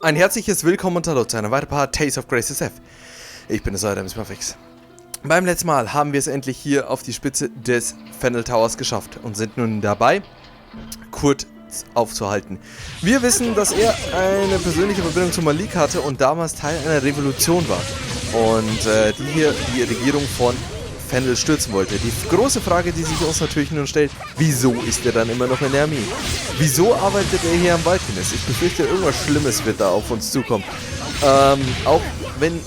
Ein herzliches Willkommen und Hallo zu einer weiteren Part Tales of Grace SF. Ich bin es euer Fix. Beim letzten Mal haben wir es endlich hier auf die Spitze des Fennel Towers geschafft und sind nun dabei, Kurt aufzuhalten. Wir wissen, dass er eine persönliche Verbindung zu Malik hatte und damals Teil einer Revolution war. Und die hier die Regierung von Fennel stürzen wollte. Die große Frage, die sich uns natürlich nun stellt, wieso ist er dann immer noch in der Armee? Wieso arbeitet er hier am Valkines? Ich befürchte, irgendwas Schlimmes wird da auf uns zukommen. Auch wenn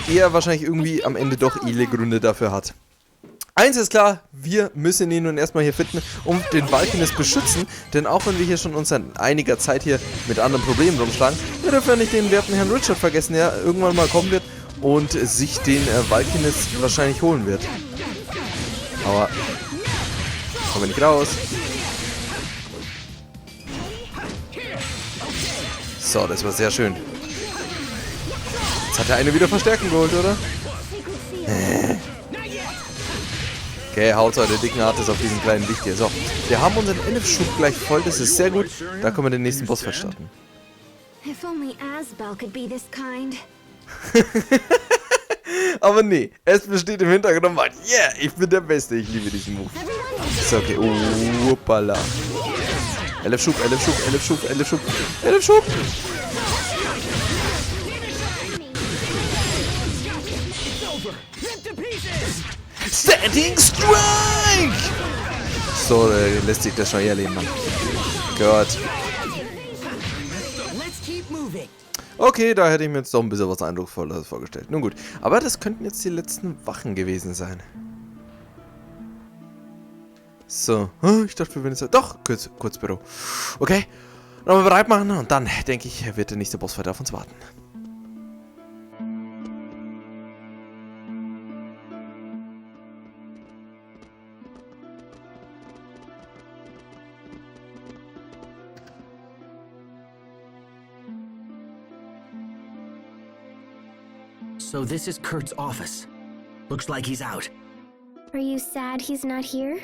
er wahrscheinlich irgendwie am Ende doch edle Gründe dafür hat. Eins ist klar, wir müssen ihn nun erstmal hier finden und den Valkines beschützen, denn auch wenn wir hier schon uns seit einiger Zeit hier mit anderen Problemen rumschlagen, wir dürfen ja nicht den werten Herrn Richard vergessen, der irgendwann mal kommen wird und sich den Valkines wahrscheinlich holen wird. Aber kommen wir nicht raus. So, das war sehr schön. Jetzt hat der eine wieder Verstärkung geholt, oder? Okay, haut eure dicken Artes auf diesen kleinen Licht hier. So, wir haben unseren Elfschub gleich voll, das ist sehr gut. Da können wir den nächsten Boss starten. If only Asbel could be this kind. Aber nee, es besteht im Hintergrund und meint, yeah, ich bin der Beste, ich liebe diesen Move. So, okay, hoppala. Elfschub, Elfschub, Elfschub, Elfschub, Elfschub. Standing Strike! So, lässt sich das schon erleben, Mann. Gott. Okay, da hätte ich mir jetzt doch ein bisschen was Eindrucksvolles vorgestellt. Nun gut, aber das könnten jetzt die letzten Wachen gewesen sein. So, ich dachte, wir werden jetzt... Doch, Kurzbüro. Okay, nochmal bereit machen und dann, denke ich, wird der nächste Bossfight auf uns warten. So this is Kurt's office. Looks like he's out. Are you sad he's not here?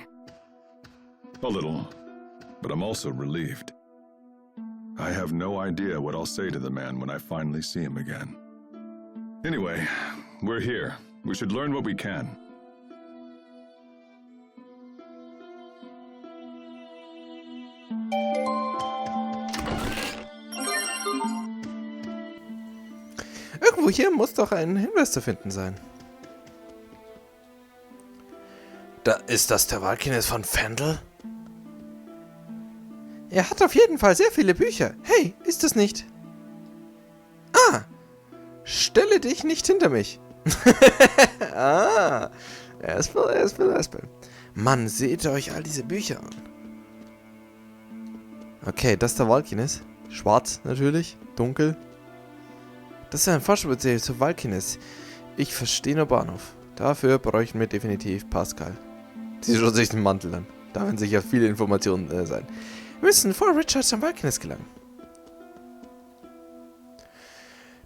A little, but I'm also relieved. I have no idea what I'll say to the man when I finally see him again. Anyway, we're here. We should learn what we can. Irgendwo hier muss doch ein Hinweis zu finden sein. Da ist das der Valkines von Fendel? Er hat auf jeden Fall sehr viele Bücher. Hey, ist das nicht? Ah, stelle dich nicht hinter mich. Ah, Asbel. Mann, seht euch all diese Bücher an. Okay, das ist der Valkines. Schwarz natürlich, dunkel. Das ist ein Forschungsbezirk zu Valkines. Ich verstehe nur Bahnhof. Dafür bräuchten wir definitiv Pascal. Sie schaut sich den Mantel an. Da werden sicher viele Informationen sein. Wir müssen vor Richard zum Valkines gelangen.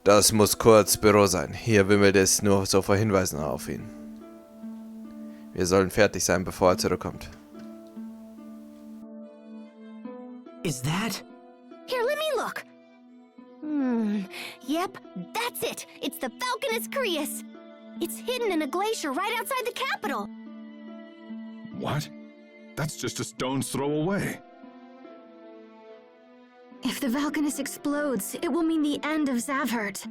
Das muss Kurts Büro sein. Hier wimmelt es nur so vor Hinweisen auf ihn. Wir sollen fertig sein, bevor er zurückkommt. Is that? Here, let me look. Yep, that's it. It's the Valkines Crius. It's hidden in a glacier right outside the capital. What? That's just a stone's throw away. If the Valkines explodes, it will mean the end of Zavhert.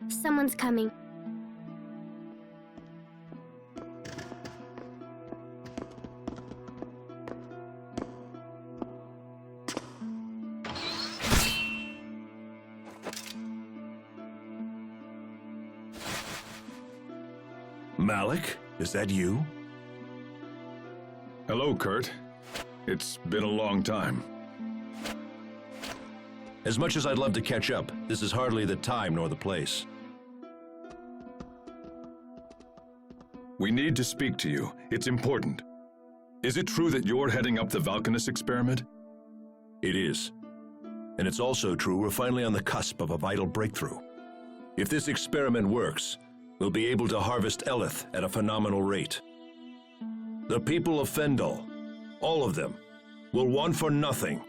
Someone's coming. Malik, is that you? Hello, Kurt. It's been a long time. As much as I'd love to catch up, this is hardly the time nor the place. We need to speak to you. It's important. Is it true that you're heading up the Valkines experiment? It is. And it's also true we're finally on the cusp of a vital breakthrough. If this experiment works, we'll be able to harvest Eleth at a phenomenal rate. The people of Fendel, all of them, will want for nothing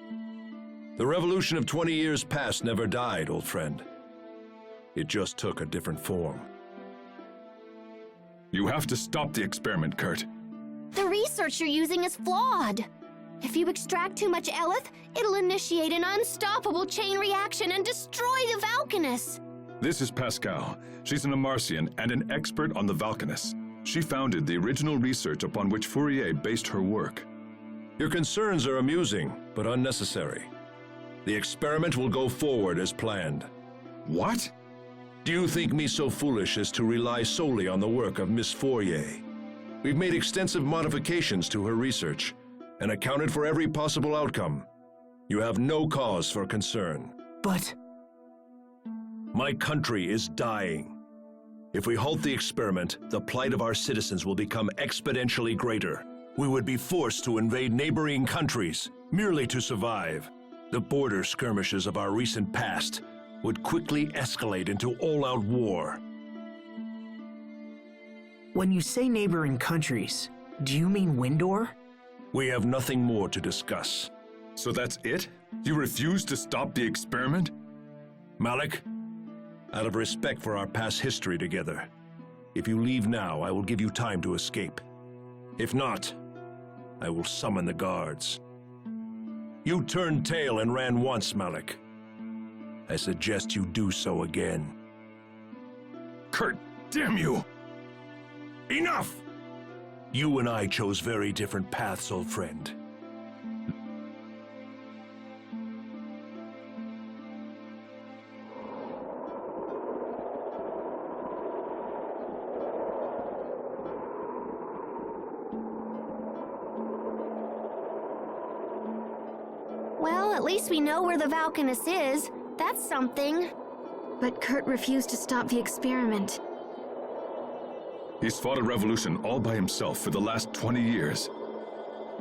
The revolution of 20 years past never died, old friend. It just took a different form. You have to stop the experiment, Kurt. The research you're using is flawed. If you extract too much Eleth, it'll initiate an unstoppable chain reaction and destroy the Valkines. This is Pascal. She's an Amarcian and an expert on the Valkines. She founded the original research upon which Fourier based her work. Your concerns are amusing, but unnecessary. The experiment will go forward as planned. What? Do you think me so foolish as to rely solely on the work of Miss Fourier? We've made extensive modifications to her research and accounted for every possible outcome. You have no cause for concern. But My country is dying. If we halt the experiment, the plight of our citizens will become exponentially greater. We would be forced to invade neighboring countries, merely to survive. The border skirmishes of our recent past would quickly escalate into all-out war. when you say neighboring countries, do you mean Windor? We have nothing more to discuss. So that's it? You refuse to stop the experiment? Malik, out of respect for our past history together, if you leave now, I will give you time to escape. If not, I will summon the guards. You turned tail and ran once, Malik. I suggest you do so again. Kurt, damn you! Enough! You and I chose very different paths, old friend. Well, at least we know where the Valkines is. That's something. But Kurt refused to stop the experiment. He's fought a revolution all by himself for the last 20 years.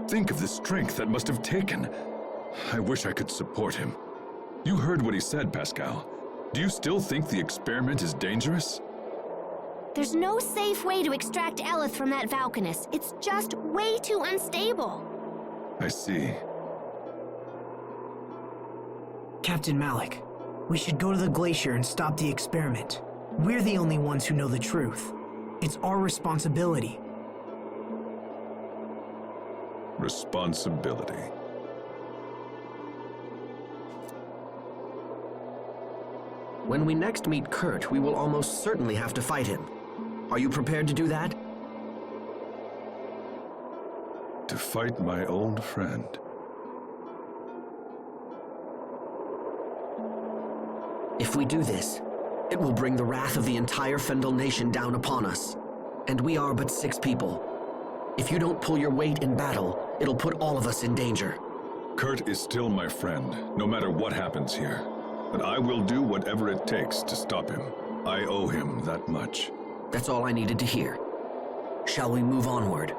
Think of the strength that must have taken. I wish I could support him. You heard what he said, Pascal. Do you still think the experiment is dangerous? There's no safe way to extract Eleth from that Valkines. It's just way too unstable. I see. Captain Malik, we should go to the glacier and stop the experiment. We're the only ones who know the truth. It's our responsibility. Responsibility. When we next meet Kurt, we will almost certainly have to fight him. Are you prepared to do that? To fight my old friend. If we do this, it will bring the wrath of the entire Fendel nation down upon us. And we are but 6 people. If you don't pull your weight in battle, it'll put all of us in danger. Kurt is still my friend, no matter what happens here. But I will do whatever it takes to stop him. I owe him that much. That's all I needed to hear. Shall we move onward?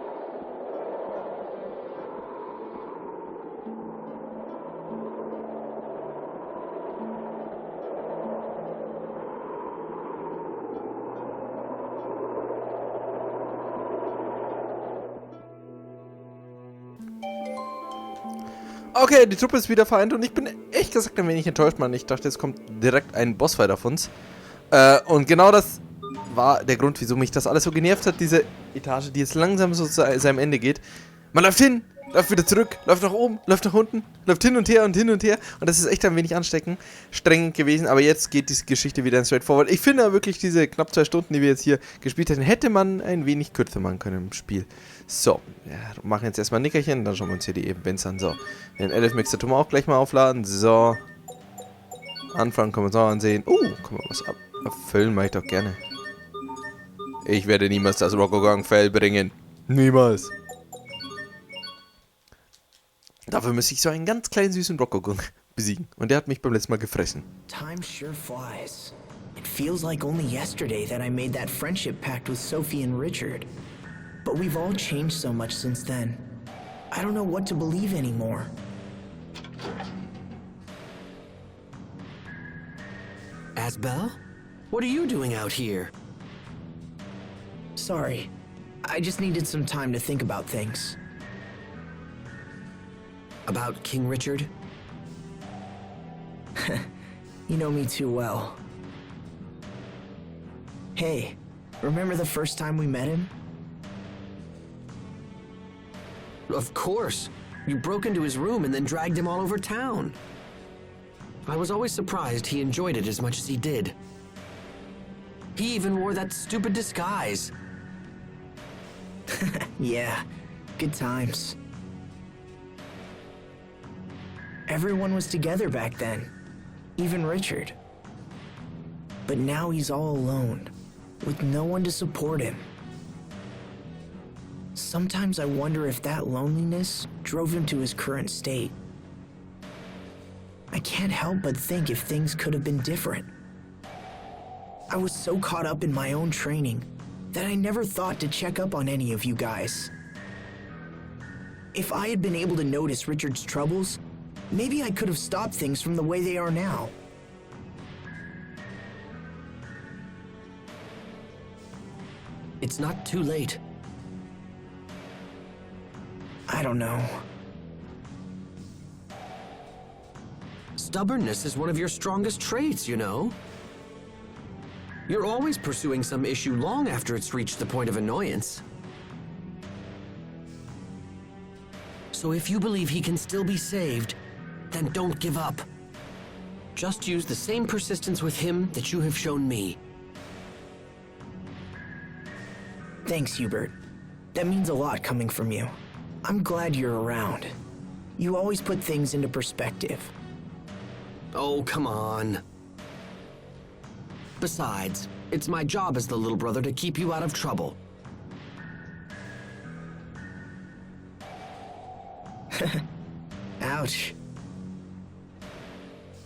Okay, die Truppe ist wieder vereint und ich bin echt gesagt ein wenig enttäuscht, Mann. Ich dachte, es kommt direkt ein Bossfight auf uns. Und genau das war der Grund, wieso mich das alles so genervt hat, diese Etage, die jetzt langsam so zu seinem Ende geht. Man läuft hin, läuft wieder zurück, läuft nach oben, läuft nach unten, läuft hin und her und hin und her. Und das ist echt ein wenig anstrengend gewesen, aber jetzt geht die Geschichte wieder in straightforward. Ich finde wirklich, diese knapp 2 Stunden, die wir jetzt hier gespielt hätten, hätte man ein wenig kürzer machen können im Spiel. So, ja, machen jetzt erstmal ein Nickerchen, dann schauen wir uns hier die Events an. So, den Elf-Mixer tun wir auch gleich mal aufladen. So, Anfang können wir uns auch ansehen. Können wir was abfüllen, mache ich doch gerne. Ich werde niemals das Rokogang-Fell bringen. Niemals. Dafür müsste ich so einen ganz kleinen süßen Rokogang besiegen. Und der hat mich beim letzten Mal gefressen. Time sure flies. It feels like only yesterday that I made that friendship pact with Sophie and Richard. But we've all changed so much since then. I don't know what to believe anymore. Asbel? What are you doing out here? Sorry. I just needed some time to think about things. About King Richard? You know me too well. Hey, remember the first time we met him? Of course. You broke into his room and then dragged him all over town. I was always surprised he enjoyed it as much as he did. He even wore that stupid disguise. Yeah, good times. Everyone was together back then, even Richard. But now he's all alone, with no one to support him. Sometimes I wonder if that loneliness drove him to his current state. I can't help but think if things could have been different. I was so caught up in my own training that I never thought to check up on any of you guys. If I had been able to notice Richard's troubles, maybe I could have stopped things from the way they are now. It's not too late. I don't know. Stubbornness is one of your strongest traits, you know. You're always pursuing some issue long after it's reached the point of annoyance. So if you believe he can still be saved, then don't give up. Just use the same persistence with him that you have shown me. Thanks, Hubert. That means a lot coming from you. I'm glad you're around. You always put things into perspective. Oh, come on. Besides, it's my job as the little brother to keep you out of trouble. Ouch.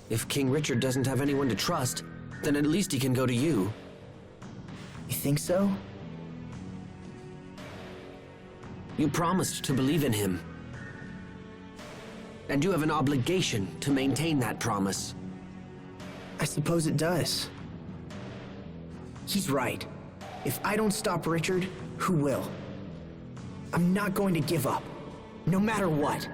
If King Richard doesn't have anyone to trust, then at least he can go to you. You think so? You promised to believe in him. And you have an obligation to maintain that promise. I suppose it does. He's right. If I don't stop Richard, who will? I'm not going to give up, no matter what.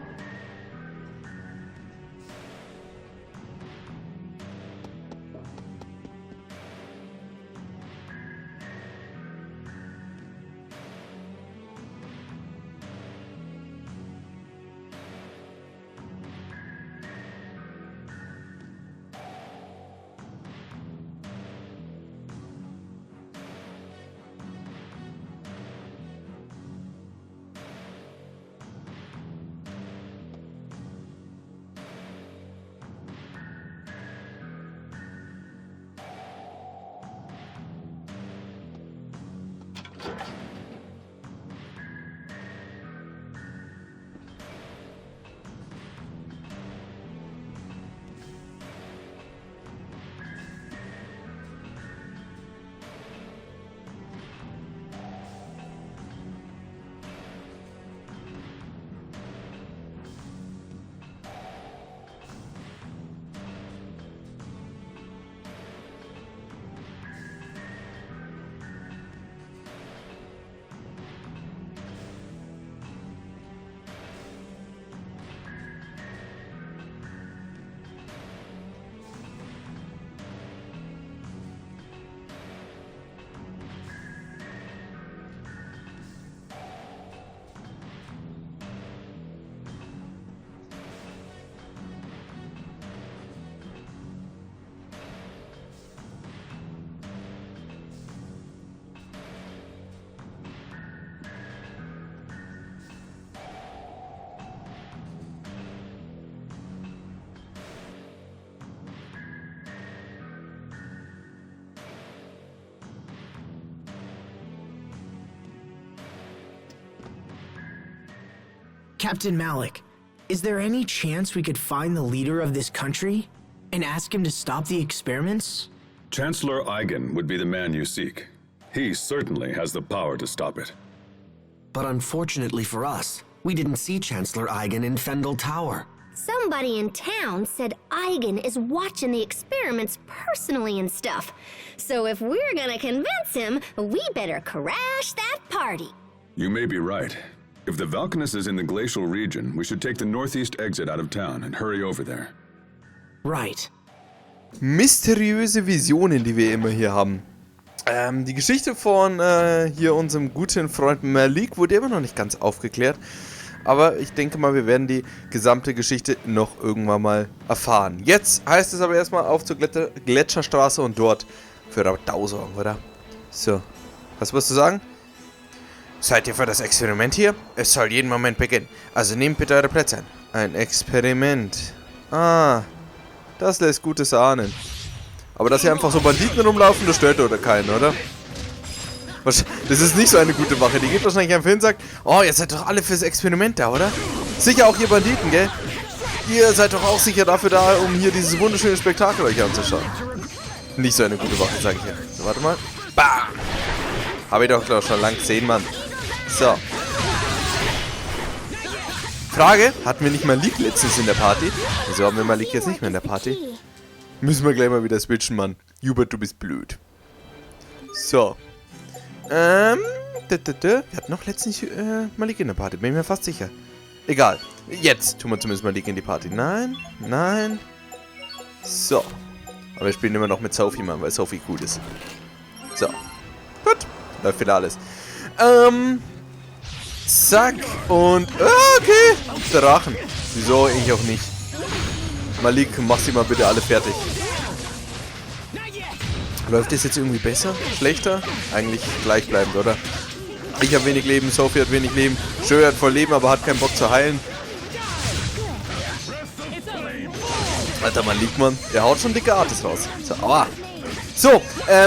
Captain Malik, is there any chance we could find the leader of this country and ask him to stop the experiments? Chancellor Eigen would be the man you seek. He certainly has the power to stop it. But unfortunately for us, we didn't see Chancellor Eigen in Fendel Tower. Somebody in town said Eigen is watching the experiments personally and stuff. So if we're gonna convince him, we better crash that party. You may be right. If the Valkines is in the glacial region, we should take the northeast exit out of town and hurry over there. Right. mysteriöse Visionen, die wir immer hier haben. Die Geschichte von hier unserem guten Freund Malik wurde immer noch nicht ganz aufgeklärt. Aber ich denke mal, wir werden die gesamte Geschichte noch irgendwann mal erfahren. Jetzt heißt es aber erstmal auf zur Gletscherstraße und dort für Radau sorgen, oder? So, hast du was zu sagen? Seid ihr für das Experiment hier? Es soll jeden Moment beginnen. Also nehmt bitte eure Plätze ein. Ein Experiment. Ah, das lässt Gutes ahnen. Aber dass hier einfach so Banditen rumlaufen, das stört oder keinen, oder? Das ist nicht so eine gute Wache. Die geht wahrscheinlich einfach hin und sagt, oh, ihr seid doch alle fürs Experiment da, oder? Sicher auch ihr Banditen, gell? Ihr seid doch auch sicher dafür da, um hier dieses wunderschöne Spektakel euch anzuschauen. Nicht so eine gute Wache, sage ich ja. So, warte mal. Bam! Habe ich doch glaub, schon lang gesehen, Mann. So. Frage, hatten wir nicht Malik letztens in der Party? Wieso haben wir Malik jetzt nicht mehr in der Party? Müssen wir gleich mal wieder switchen, Mann. Hubert, du bist blöd. So. Wir hatten noch letztens Malik in der Party, bin ich mir fast sicher. Egal. Jetzt tun wir zumindest Malik in die Party. Nein, nein. So. Aber wir spielen immer noch mit Sophie, Mann, weil Sophie cool ist. So. Gut. Läuft wieder alles. Zack. Und. Okay. Drachen. Wieso? Ich auch nicht. Malik, mach sie mal bitte alle fertig. Läuft das jetzt irgendwie besser? Schlechter? Eigentlich gleichbleibend, oder? Ich habe wenig Leben, Sophie hat wenig Leben. Schön hat voll Leben, aber hat keinen Bock zu heilen. Alter, Malik, Mann. Der haut schon dicke Artes raus. So, aua. So,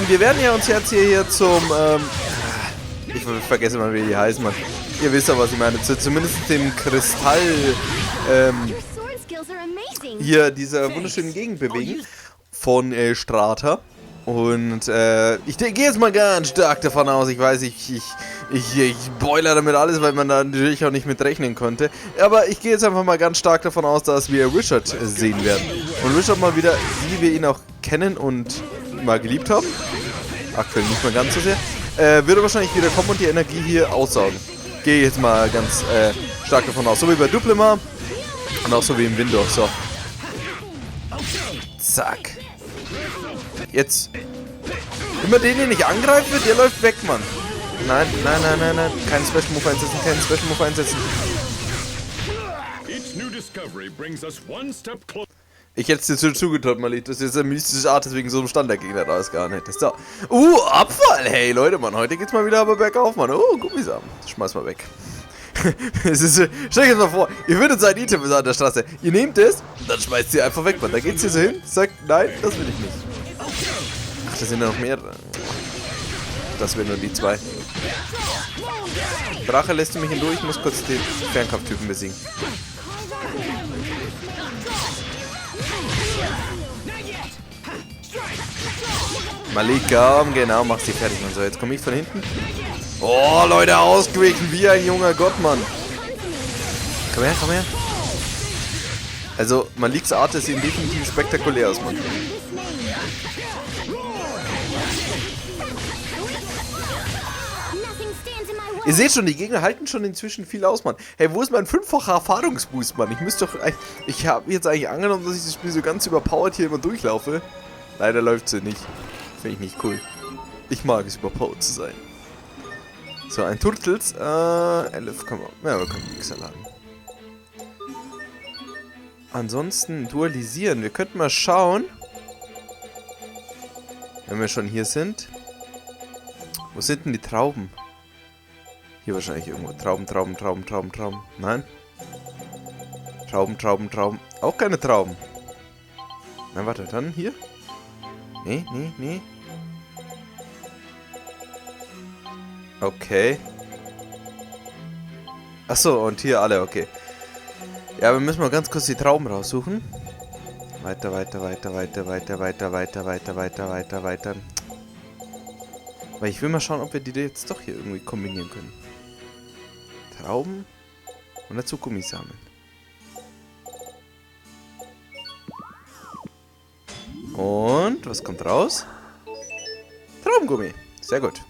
wir werden ja uns jetzt hier zum, ich vergesse mal, wie die heißen, Mann. Ihr wisst ja, was ich meine. Zumindest dem Kristall, hier dieser wunderschönen Gegend bewegen. Von, Strata. Und, ich gehe jetzt mal ganz stark davon aus, ich weiß, ich boiler damit alles, weil man da natürlich auch nicht mit rechnen konnte. Aber ich gehe jetzt einfach mal ganz stark davon aus, dass wir Richard sehen werden. Und Richard mal wieder, wie wir ihn auch kennen und mal geliebt haben. Aktuell nicht mehr ganz so sehr. Wird er wahrscheinlich wieder kommen und die Energie hier aussaugen. Gehe jetzt mal ganz stark davon aus. So wie bei Duplema und auch so wie im Windor. So. Zack. Jetzt. Immer den, den ich angreife, der läuft weg, Mann. Nein, nein, nein, nein, nein. Keinen Special Move einsetzen, keinen Special Move einsetzen. Ich hätte es dir zugetraut, Malik. Das ist jetzt eine mystische Art, deswegen so ein Standardgegner rausgehauen hättest. So. Abfall! Hey, Leute, Mann. Heute geht's mal wieder aber bergauf, Mann. Gummisamen. Das schmeiß mal weg. Stell euch jetzt mal vor, ihr findet so ein Item an der Straße. Ihr nehmt es und dann schmeißt ihr einfach weg, Mann. Da geht's hier so hin, sagt, nein, das will ich nicht. Ach, da sind ja noch mehr. Das wären nur die zwei. Drache, lässt du mich hindurch? Ich muss kurz den Fernkampftypen besiegen. Malik, komm, genau, mach sie fertig, Mann. So, jetzt komme ich von hinten. Oh, Leute, ausgewichen wie ein junger Gott, Mann. Komm her, komm her. Also, Maliks Art ist ihm definitiv spektakulär aus, Mann. Ihr seht schon, die Gegner halten schon inzwischen viel aus, Mann. Hey, wo ist mein 5-facher Erfahrungsboost, Mann? Ich müsste doch... Ich habe jetzt eigentlich angenommen, dass ich das Spiel so ganz überpowered hier immer durchlaufe. Leider läuft sie nicht. Finde ich nicht cool. Ich mag es, überpowered zu sein. So, ein Turtles. 11, komm mal. Ja, wir können nichts erladen. Ansonsten dualisieren. Wir könnten mal schauen. Wenn wir schon hier sind. Wo sind denn die Trauben? Hier wahrscheinlich irgendwo. Trauben. Nein. Trauben. Auch keine Trauben. Na, warte, dann hier? Nee. Okay. Achso, und hier alle, okay. Ja, wir müssen mal ganz kurz die Trauben raussuchen. Weiter. Weil ich will mal schauen, ob wir die jetzt doch hier irgendwie kombinieren können. Trauben und dazu Gummisamen. Und was kommt raus? Traubengummi. Sehr gut.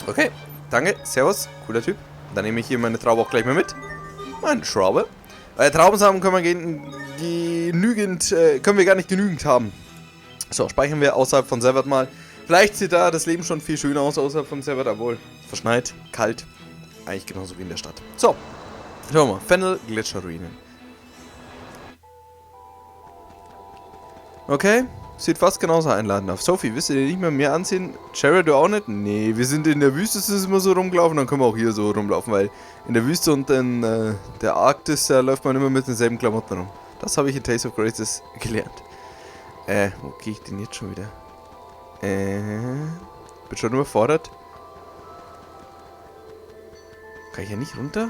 Okay, danke, servus, cooler Typ. Dann nehme ich hier meine Traube auch gleich mal mit. Meine Schraube. Traubensamen können wir können wir gar nicht genügend haben. So, speichern wir außerhalb von Servert mal. Vielleicht sieht da das Leben schon viel schöner aus außerhalb von Servert, obwohl verschneit, kalt, eigentlich genauso wie in der Stadt. So, schauen wir mal. Fennel, Gletscherruinen. Okay, sieht fast genauso einladend auf. Sophie, willst du dir nicht mehr mehr anziehen? Jared, du auch nicht? Nee, wir sind in der Wüste, ist es immer so rumgelaufen, dann können wir auch hier so rumlaufen, weil in der Wüste und in der Arktis läuft man immer mit denselben Klamotten rum. Das habe ich in Tales of Graces gelernt. Wo gehe ich denn jetzt schon wieder? Bin schon überfordert. Kann ich ja nicht runter?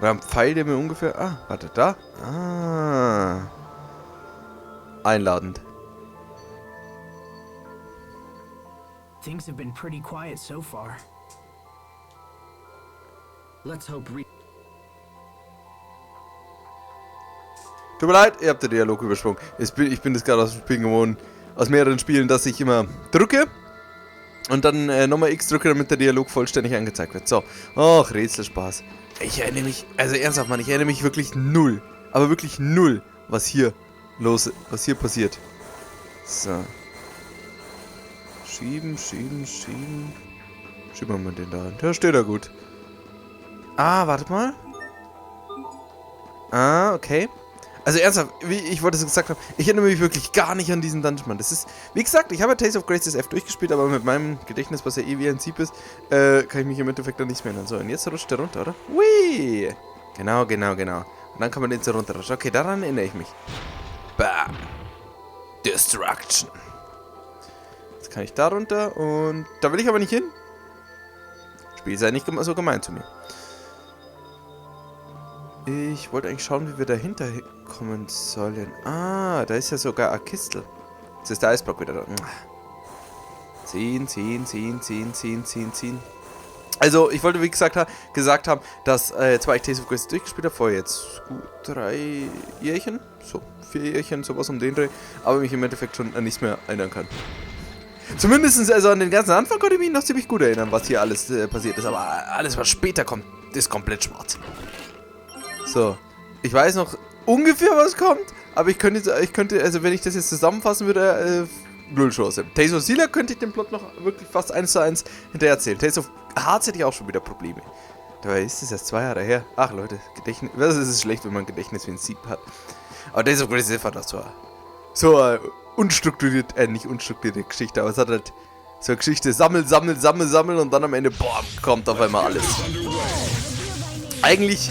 Oder ein Pfeil, der mir ungefähr... Ah, warte, da? Ah. Einladend. Things have been pretty quiet so far. Let's hope Tut mir leid, ihr habt den Dialog übersprungen. Ich bin das gerade aus dem Spiel gewohnt, aus mehreren Spielen, dass ich immer drücke und dann nochmal X drücke, damit der Dialog vollständig angezeigt wird. So, ach, Rätselspaß. Ich erinnere mich, also ernsthaft, Mann, ich erinnere mich wirklich null, aber wirklich null, was hier passiert. So. Schieben. Schieben wir mal den da hin. Der steht da gut. Ah, wartet mal. Ah, okay. Also ernsthaft, wie ich wollte es gesagt haben, ich erinnere mich wirklich gar nicht an diesen Dungeon, Mann. Das ist, wie gesagt, ich habe ja Tales of Graces F durchgespielt, aber mit meinem Gedächtnis, was ja eh wie ein Sieb ist, kann ich mich im Endeffekt dann nicht mehr erinnern. So, und jetzt rutscht der runter, oder? Hui! Genau. Und dann kann man den so runterrutschen. Okay, daran erinnere ich mich. Bam! Destruction. Jetzt kann ich da runter und da will ich aber nicht hin. Spiel sei nicht so gemein zu mir. Ich wollte eigentlich schauen, wie wir dahinter kommen sollen. Ah, da ist ja sogar ein Kistel. Jetzt ist der Eisblock wieder da. Ziehen. Also, ich wollte, wie gesagt haben, dass zwar ich Tales of Graces durchgespielt habe, vor jetzt gut 3 Jährchen, so 4 Jährchen, sowas um den Dreh, aber mich im Endeffekt schon an nichts mehr erinnern kann. Zumindest also an den ganzen Anfang konnte ich mich noch ziemlich gut erinnern, was hier alles passiert ist, aber alles, was später kommt, ist komplett schwarz. So, ich weiß noch ungefähr, was kommt, aber ich könnte, also wenn ich das jetzt zusammenfassen würde, null Chance. Tales of Sealer könnte ich den Plot noch wirklich fast 1:1 hinterher erzählen. Tales of Hearts hätte ich auch schon wieder Probleme. Dabei ist es erst 2 Jahre her. Ach Leute, Gedächtnis, was ist es schlecht, wenn man Gedächtnis wie ein Sieb hat. Aber Tales of Graces hat das so unstrukturiert, nicht unstrukturierte Geschichte, aber es hat halt so eine Geschichte, sammeln und dann am Ende, boah, kommt auf einmal alles. Eigentlich...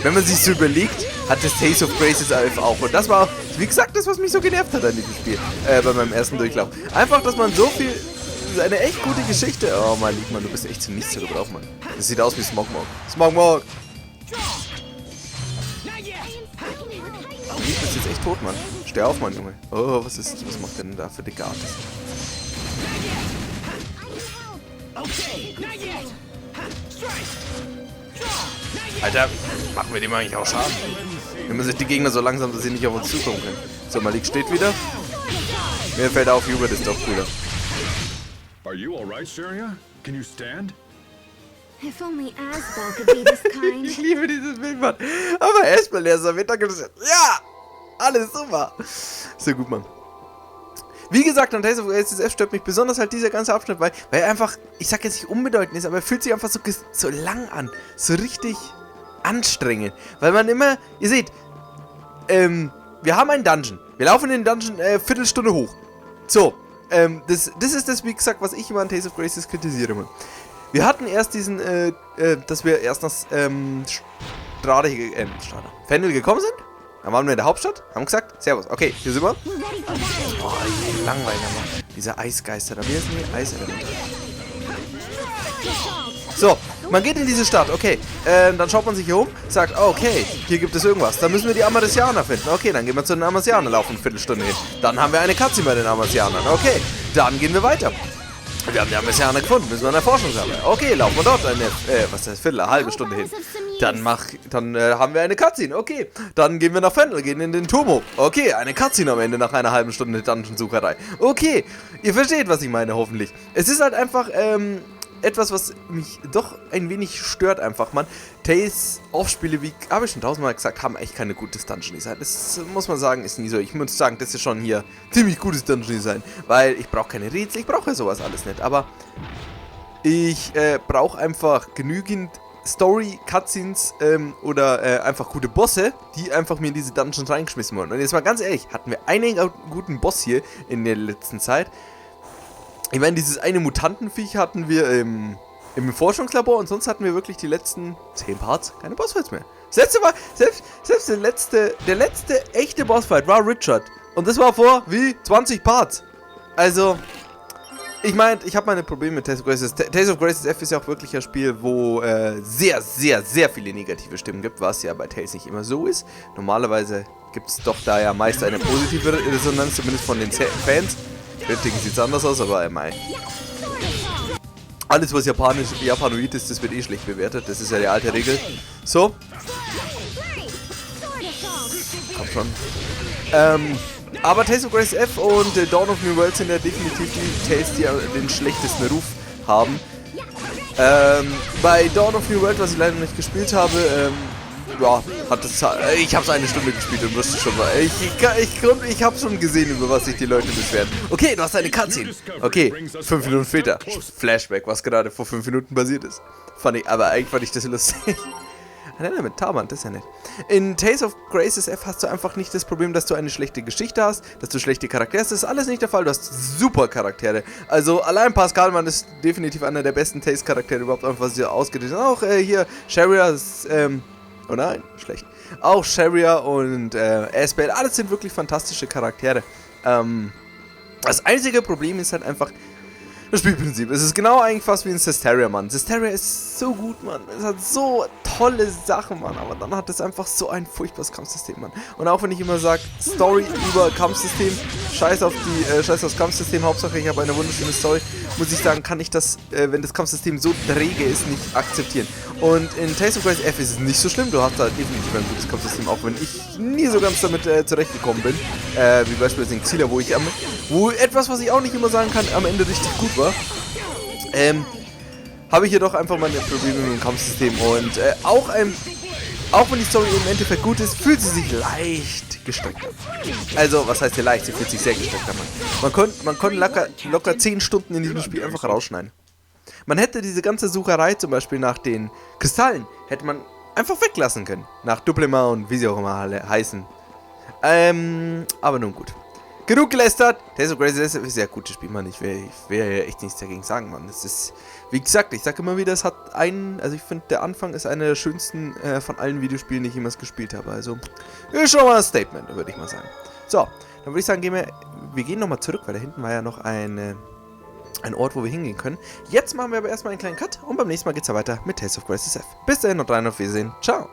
Wenn man sich so überlegt, hat das Tales of Graces auch. Und das war, wie gesagt, das, was mich so genervt hat an diesem Spiel. Bei meinem ersten Durchlauf. Einfach, dass man so viel... Das ist eine echt gute Geschichte. Oh, mein Liebmann, du bist echt zu nichts zu gebrauchen, Mann. Das sieht aus wie Smogmog. Smogmog! Du bist jetzt echt tot, Mann. Steh auf, Mann, Junge. Oh, was macht der denn da für dicke Artist? Alter, machen wir dem eigentlich auch Schaden? Wenn man sich die Gegner so langsam, dass sie nicht auf uns zukommen können. So, Malik steht wieder. Mir fällt auf, Hubert ist doch cooler. Are you alright, Sharia? Can you stand? If only Asbel could be this kind. Ich liebe dieses Bild, Mann. Aber Asbel, der ist am Mittag gesagt. Ja! Alles super. So gut, Mann. Wie gesagt, an Tales of Graces F stört mich besonders halt dieser ganze Abschnitt, weil er einfach, ich sag jetzt nicht unbedeutend ist, aber er fühlt sich einfach so lang an. So richtig anstrengend. Weil man immer, ihr seht, wir haben einen Dungeon. Wir laufen in den Dungeon Viertelstunde hoch. So, das ist das, wie gesagt, was ich immer an Tales of Graces kritisiere. Mann. Wir hatten erst diesen, dass wir erst nach Fennel gekommen sind. Dann waren wir in der Hauptstadt, haben gesagt, Servus, okay, hier sind wir. Oh, langweilig, Mann. Diese Eisgeister, da sind die Eiselementer. So, man geht in diese Stadt, okay. Dann schaut man sich hier um, sagt, okay, hier gibt es irgendwas. Dann müssen wir die Amarisianer finden. Okay, dann gehen wir zu den Amarisianern, laufen eine Viertelstunde hin. Dann haben wir eine Cutscene bei den Amarisianern. Okay, dann gehen wir weiter. Wir haben die Amarisianer gefunden, müssen wir eine Forschung sammeln. Okay, laufen wir dort eine halbe Stunde hin. Dann haben wir eine Cutscene, okay. Dann gehen wir nach Fennel, gehen in den Turm hoch. Okay, eine Cutscene am Ende nach einer halben Stunde Dungeon-Sucherei. Okay, ihr versteht, was ich meine, hoffentlich. Es ist halt einfach, etwas, was mich doch ein wenig stört einfach, man. Tales Aufspiele, wie habe ich schon tausendmal gesagt, haben echt keine gutes Dungeon Design. Das muss man sagen, ist nie so. Ich muss sagen, das ist schon hier ziemlich gutes Dungeon Design, weil ich brauche keine Rätsel, ich brauche ja sowas alles nicht, aber ich brauche einfach genügend Story, Cutscenes oder einfach gute Bosse, die einfach mir in diese Dungeons reingeschmissen wurden. Und jetzt mal ganz ehrlich, hatten wir einen guten Boss hier in der letzten Zeit. Ich meine, dieses eine Mutantenviech hatten wir im Forschungslabor und sonst hatten wir wirklich die letzten 10 Parts keine Bossfights mehr. Das letzte war, selbst der letzte echte Bossfight war Richard. Und das war vor, wie, 20 Parts. Also, ich meine, ich habe meine Probleme mit Tales of Graces. Tales of Graces F ist ja auch wirklich ein Spiel, wo sehr, sehr, sehr viele negative Stimmen gibt, was ja bei Tales nicht immer so ist. Normalerweise gibt es doch da ja meist eine positive Resonanz, zumindest von den Fans. Kritiken sieht es anders aus, aber alles, was japanoid ist, das wird eh schlecht bewertet. Das ist ja die alte Regel. So. Komm schon. Aber Tales of Graces F und Dawn of New World sind ja definitiv die Tales, die den schlechtesten Ruf haben. Bei Dawn of New World, was ich leider nicht gespielt habe, ja, ich habe es eine Stunde gespielt und wusste schon mal. Ich habe schon gesehen, über was sich die Leute beschweren. Okay, du hast eine Cutscene. Okay, 5 Minuten später. Flashback, was gerade vor 5 Minuten passiert ist. Aber eigentlich fand ich das lustig. Nein, mit Tarman, das ist ja nett. In Tales of Graces F hast du einfach nicht das Problem, dass du eine schlechte Geschichte hast, dass du schlechte Charaktere hast. Das ist alles nicht der Fall. Du hast super Charaktere. Also allein Pascal, man ist definitiv einer der besten Tales-Charaktere überhaupt, einfach was sie ausgedacht haben. Auch hier Sharia ist, oh nein, schlecht. Auch Sharia und Asbel, alles sind wirklich fantastische Charaktere. Das einzige Problem ist halt einfach das Spielprinzip. Es ist genau eigentlich fast wie ein Zestiria, Mann. Zestiria ist so gut, Mann. Es hat so tolle Sachen, Mann. Aber dann hat es einfach so ein furchtbares Kampfsystem, Mann. Und auch wenn ich immer sage, Story über Kampfsystem, scheiß aufs Kampfsystem, Hauptsache ich habe eine wunderschöne Story, muss ich sagen, kann ich das, wenn das Kampfsystem so träge ist, nicht akzeptieren. Und in Tales of Graces F ist es nicht so schlimm. Du hast da definitiv ein gutes Kampfsystem, auch wenn ich nie so ganz damit zurechtgekommen bin. Wie beispielsweise in Xila, wo etwas, was ich auch nicht immer sagen kann, am Ende richtig gut war. Habe ich jedoch einfach meine Probleme mit dem Kampfsystem. Und auch wenn die Story im Endeffekt gut ist, fühlt sie sich leicht gestreckt an. Also, was heißt hier leicht? Sie fühlt sich sehr gestreckt an. Man konnte locker 10 Stunden in diesem Spiel einfach rausschneiden. Man hätte diese ganze Sucherei zum Beispiel nach den Kristallen, hätte man einfach weglassen können. Nach Duplement und wie sie auch immer alle heißen. Aber nun gut. Genug gelästert. Tales of Graces ist ein sehr gutes Spiel, Mann. Ich will echt nichts dagegen sagen, Mann. Das ist, wie gesagt, ich sage immer wieder, es hat also ich finde, der Anfang ist einer der schönsten von allen Videospielen, die ich jemals gespielt habe. Also, ist schon mal ein Statement, würde ich mal sagen. So, dann würde ich sagen, wir gehen nochmal zurück, weil da hinten war ja noch ein Ort, wo wir hingehen können. Jetzt machen wir aber erstmal einen kleinen Cut und beim nächsten Mal geht es ja weiter mit Tales of Graces F. Bis dahin und rein auf Wiedersehen. Ciao.